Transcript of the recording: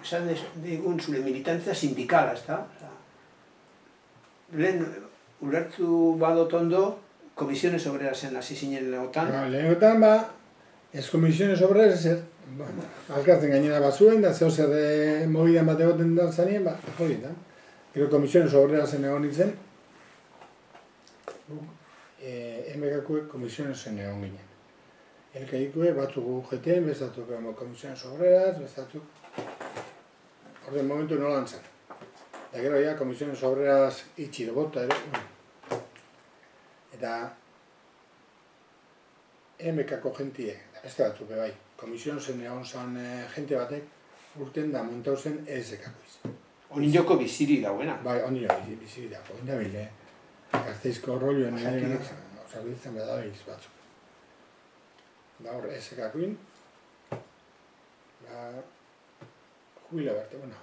esan digun zure militantzia sindikala, ezta? Lehen, ulertu badot ondo, Comisiones Obrerasen hasi zinen lehotan. Lehenetan, ez Comisiones Obreras, alkartzen gainera bazuen, da zeo zer mobidan bat egoten da zanien, horietan. Gero Comisiones Obrerasen egon nintzen, MKkuek Comisionesen egon ginen. Elkaikuek batzuk UGT, bestatzuk Comisiones Obreras, bestatzuk... Orden momentu nolan zen. Da gero ja, Comisiones Obreras itxi bota ere. Eta MKko jentie, beste batzuk bai. Komisionesen egon zen jente batek urten da montau zen ESK-koiz. Onin joko biziri dauena. Bai, onin joko biziri dago. Oin da bile, Gazteizko rolloen osabiltzen bedabiz batzuk. Da hor ESK-koin, jubila berte, bueno.